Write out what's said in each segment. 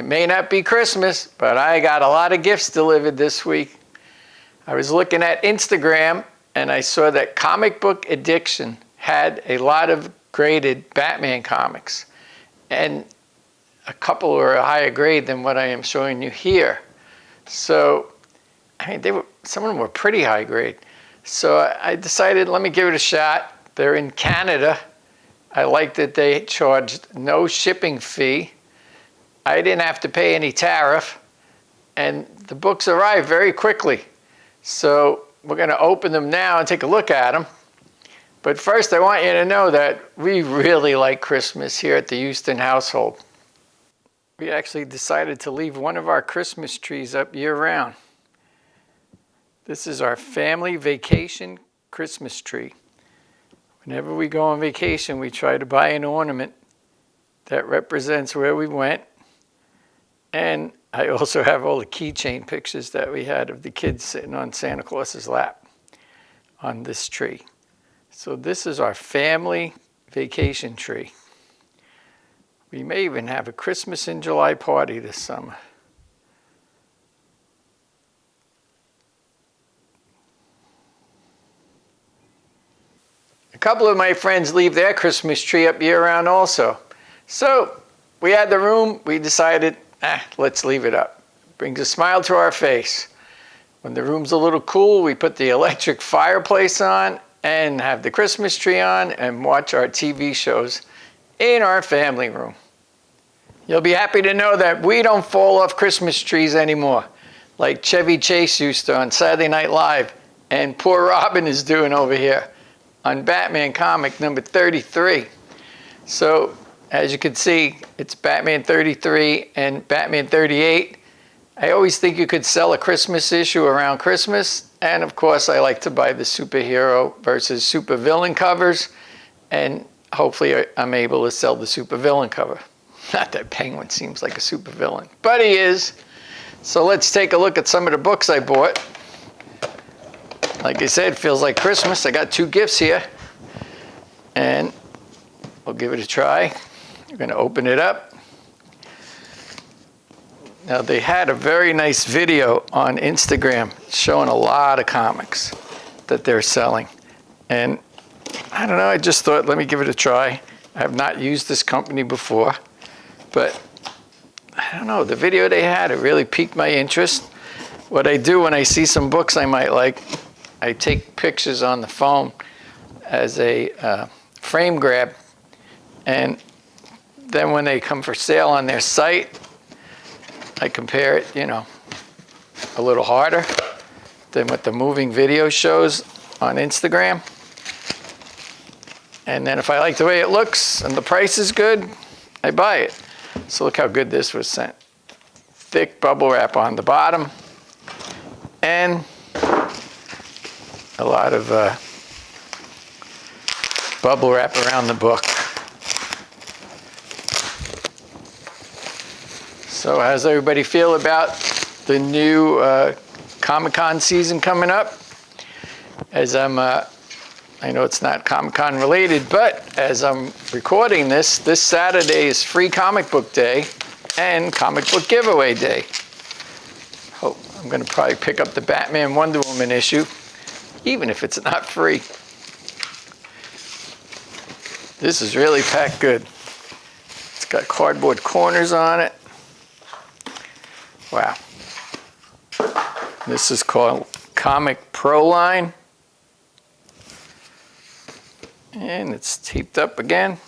It may not be Christmas, but I got a lot of gifts delivered this week. I was looking at Instagram and I saw that Comic Book Addiction had a lot of graded Batman comics. And a couple were a higher grade than what I am showing you here. So, I mean, some of them were pretty high grade. So I decided, let me give it a shot. They're in Canada. I like that they charged no shipping fee. I didn't have to pay any tariff. And the books arrived very quickly. So we're going to open them now and take a look at them. But first, I want you to know that we really like Christmas here at the Houston household. We actually decided to leave one of our Christmas trees up year-round. This is our family vacation Christmas tree. Whenever we go on vacation, we try to buy an ornament that represents where we went. And I also have all the keychain pictures that we had of the kids sitting on Santa Claus's lap on this tree. So this is our family vacation tree. We may even have a Christmas in July party this summer. A couple of my friends leave their Christmas tree up year-round also. So we had the room, we decided, let's leave it up. Brings a smile to our face. When the room's a little cool, we put the electric fireplace on and have the Christmas tree on and watch our TV shows in our family room. You'll be happy to know that we don't fall off Christmas trees anymore, like Chevy Chase used to on Saturday Night Live, and poor Robin is doing over here on Batman comic number 33. So, as you can see, it's Batman 33 and Batman 38. I always think you could sell a Christmas issue around Christmas. And of course, I like to buy the superhero versus supervillain covers. And hopefully I'm able to sell the supervillain cover. Not that Penguin seems like a supervillain, but he is. So let's take a look at some of the books I bought. Like I said, feels like Christmas. I got 2 gifts here. And we'll give it a try. We're going to open it up. Now, they had a very nice video on Instagram showing a lot of comics that they're selling. And I don't know, I just thought, let me give it a try. I have not used this company before, but I don't know, the video they had, it really piqued my interest. What I do when I see some books I might like, I take pictures on the phone as a frame grab, and then when they come for sale on their site, I compare it, you know, a little harder than what the moving video shows on Instagram. And then if I like the way it looks and the price is good, I buy it. So look how good this was sent. Thick bubble wrap on the bottom and a lot of bubble wrap around the book. So how does everybody feel about the new Comic-Con season coming up? As I know it's not Comic-Con related, but as I'm recording this Saturday is Free Comic Book Day and Comic Book Giveaway Day. I'm going to probably pick up the Batman Wonder Woman issue, even if it's not free. This is really packed good. It's got cardboard corners on it. Wow. This is called Comic Pro Line. And it's taped up again.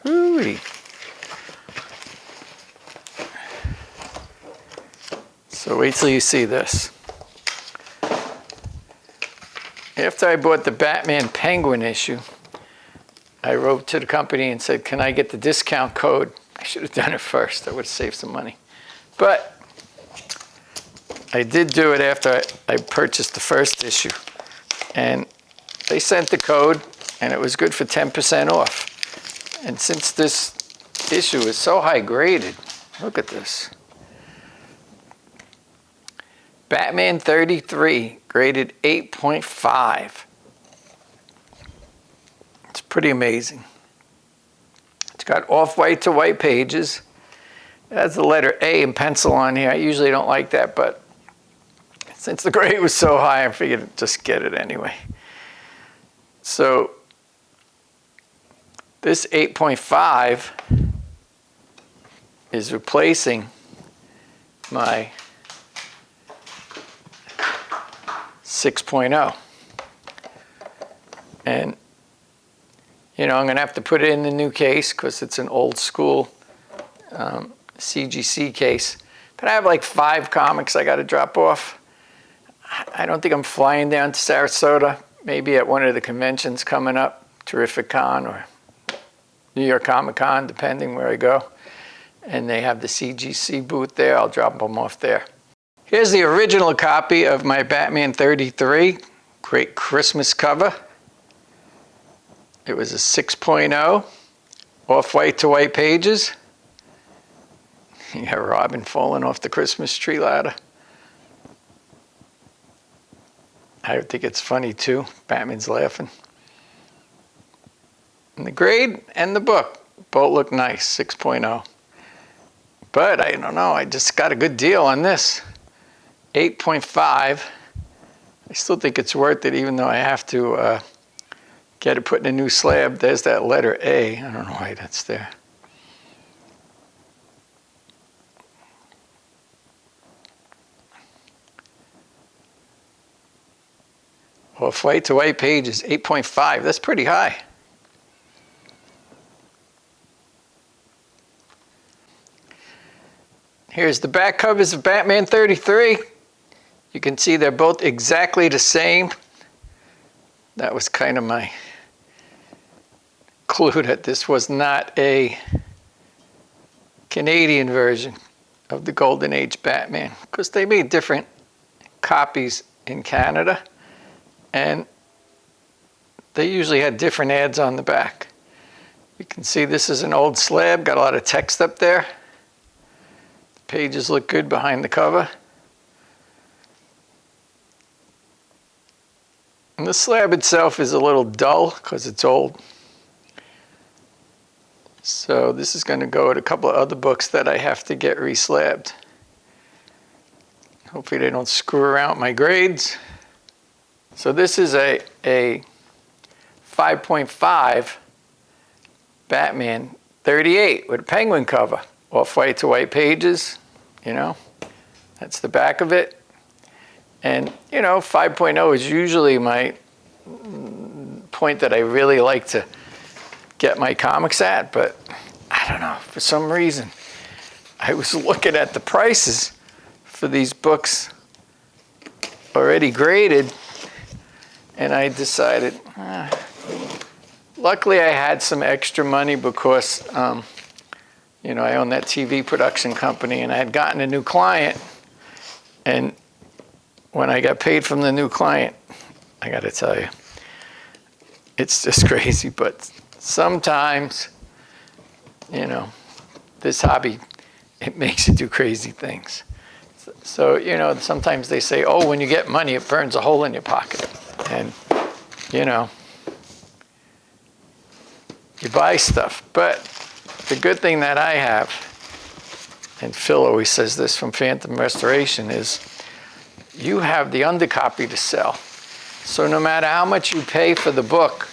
Hooey. So wait till you see this. After I bought the Batman Penguin issue, I wrote to the company and said, can I get the discount code? I should have done it first. I would have saved some money. But I did do it after I purchased the first issue. And they sent the code, and it was good for 10% off. And since this issue is so high graded, look at this. Batman 33, graded 8.5. pretty amazing. It's got off-white to white pages. It has the letter A in pencil on here. I usually don't like that, but since the grade was so high, I figured I'd just get it anyway. So this 8.5 is replacing my 6.0. And, you know, I'm going to have to put it in the new case because it's an old school CGC case. But I have like 5 comics I got to drop off. I don't think I'm flying down to Sarasota. Maybe at one of the conventions coming up, Terrific Con or New York Comic Con, depending where I go. And they have the CGC booth there. I'll drop them off there. Here's the original copy of my Batman 33. Great Christmas cover. It was a 6.0, off-white to white pages. You got Robin falling off the Christmas tree ladder. I think it's funny too. Batman's laughing. And the grade and the book both look nice, 6.0. But I don't know, I just got a good deal on this. 8.5. I still think it's worth it, even though I have to get it put in a new slab. There's that letter A. I don't know why that's there. Off-white to white pages, 8.5. That's pretty high. Here's the back covers of Batman 33. You can see they're both exactly the same. That was kind of my clue that this was not a Canadian version of the Golden Age Batman, because they made different copies in Canada, and they usually had different ads on the back. You can see this is an old slab, got a lot of text up there. The pages look good behind the cover. And the slab itself is a little dull because it's old. So this is going to go with a couple of other books that I have to get reslabbed. Hopefully they don't screw around with my grades. So this is a 5.5 Batman 38 with a penguin cover. Off-white to white pages, you know. That's the back of it. And, you know, 5.0 is usually my point that I really like to get my comics at, but I don't know, for some reason, I was looking at the prices for these books already graded, and I decided, luckily I had some extra money because, you know, I own that TV production company, and I had gotten a new client, and when I got paid from the new client, I got to tell you, it's just crazy. But sometimes, you know, this hobby, it makes you do crazy things. So, you know, sometimes they say, oh, when you get money, it burns a hole in your pocket. And, you know, you buy stuff. But the good thing that I have, and Phil always says this from Phantom Restoration, is you have the undercopy to sell. So no matter how much you pay for the book,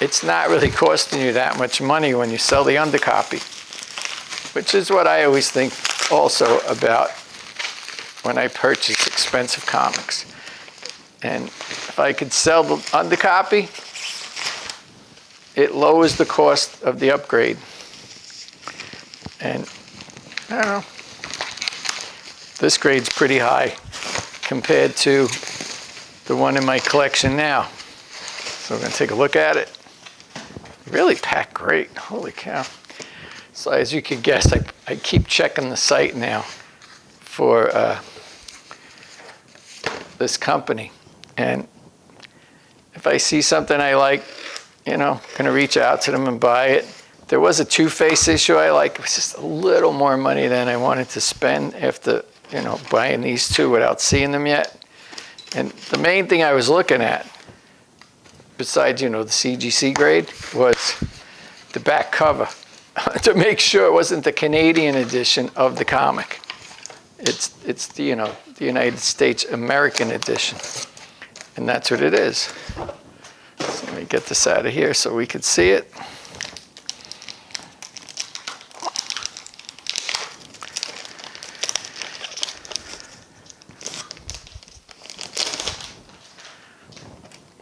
it's not really costing you that much money when you sell the undercopy, which is what I always think also about when I purchase expensive comics. And if I could sell the undercopy, it lowers the cost of the upgrade. And I don't know. This grade's pretty high compared to the one in my collection now. So we're going to take a look at it. Really packed great. Holy cow. So as you can guess, I keep checking the site now for this company. And if I see something I like, you know, I'm going to reach out to them and buy it. There was a Two-Face issue I like. It was just a little more money than I wanted to spend after, you know, buying these two without seeing them yet. And the main thing I was looking at, besides, you know, the CGC grade, was the back cover to make sure it wasn't the Canadian edition of the comic. It's the, you know, the United States American edition. And that's what it is. So let me get this out of here so we can see it.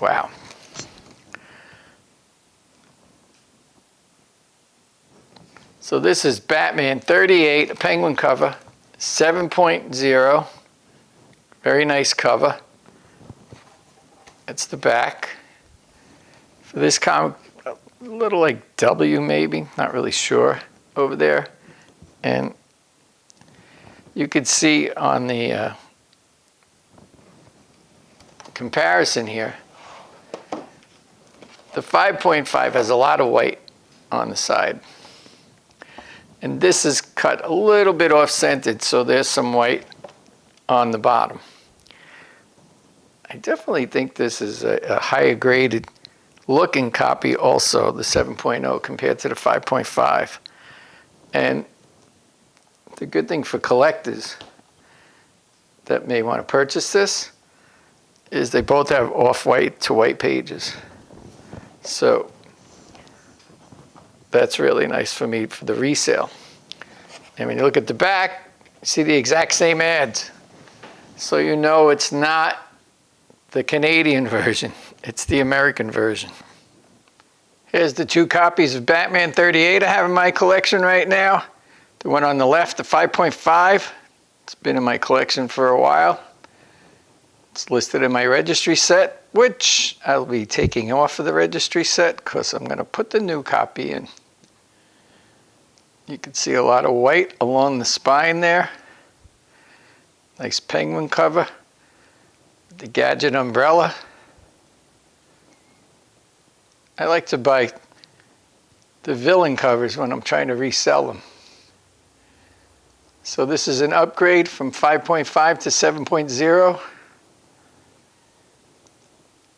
Wow. So this is Batman 38, a Penguin cover, 7.0. Very nice cover. That's the back. For this comic, a little like W maybe, not really sure, over there. And you could see on the comparison here, the 5.5 has a lot of white on the side. And this is cut a little bit off-centered, so there's some white on the bottom. I definitely think this is a higher graded looking copy also, the 7.0 compared to the 5.5. And the good thing for collectors that may want to purchase this is they both have off-white to white pages. So that's really nice for me for the resale. And when you look at the back, you see the exact same ads. So you know it's not the Canadian version, it's the American version. Here's the two copies of Batman 38 I have in my collection right now. The one on the left, the 5.5, it's been in my collection for a while. It's listed in my registry set, which I'll be taking off of the registry set because I'm going to put the new copy in. You can see a lot of white along the spine there. Nice Penguin cover. The Gadget umbrella. I like to buy the villain covers when I'm trying to resell them. So this is an upgrade from 5.5 to 7.0.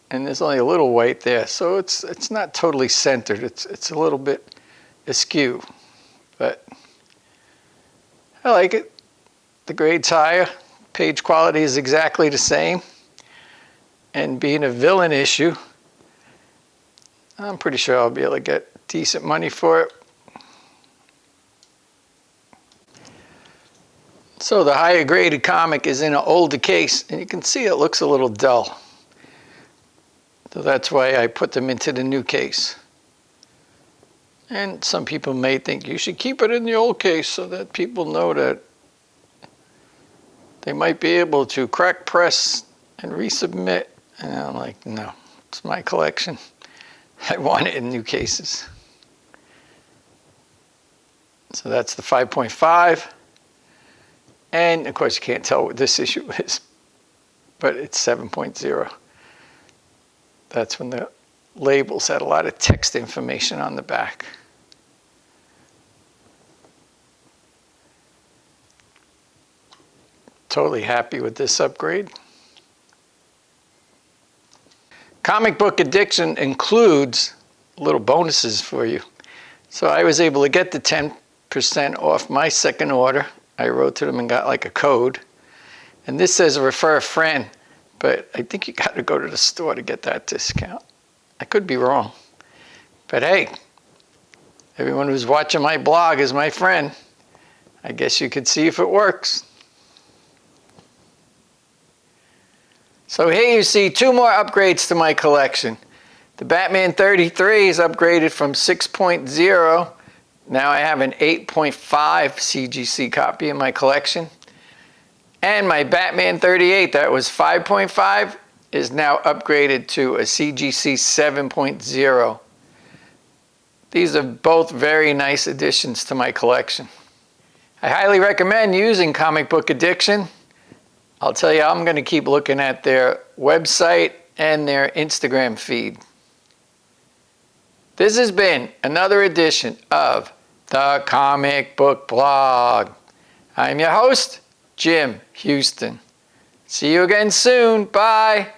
And there's only a little white there, so it's not totally centered. It's a little bit askew, but I like it. The grade's higher. Page quality is exactly the same. And being a villain issue, I'm pretty sure I'll be able to get decent money for it. So the higher graded comic is in an older case, and you can see it looks a little dull. So that's why I put them into the new case. And some people may think you should keep it in the old case so that people know that they might be able to crack press and resubmit. And I'm like, no, it's my collection. I want it in new cases. So that's the 5.5. And of course you can't tell what this issue is, but it's 7.0. That's when the labels had a lot of text information on the back. Totally happy with this upgrade. Comic book addiction includes little bonuses for you. So I was able to get the 10% off my second order. I wrote to them and got like a code. And this says refer a friend, but I think you got to go to the store to get that discount. I could be wrong. But hey, everyone who's watching my blog is my friend. I guess you could see if it works. So here you see two more upgrades to my collection. The Batman 33 is upgraded from 6.0. Now I have an 8.5 CGC copy in my collection. And my Batman 38 that was 5.5 is now upgraded to a CGC 7.0. These are both very nice additions to my collection. I highly recommend using Comic Book Addiction. I'll tell you, I'm going to keep looking at their website and their Instagram feed. This has been another edition of the Comic Book Blog. I'm your host, Jim Houston. See you again soon. Bye.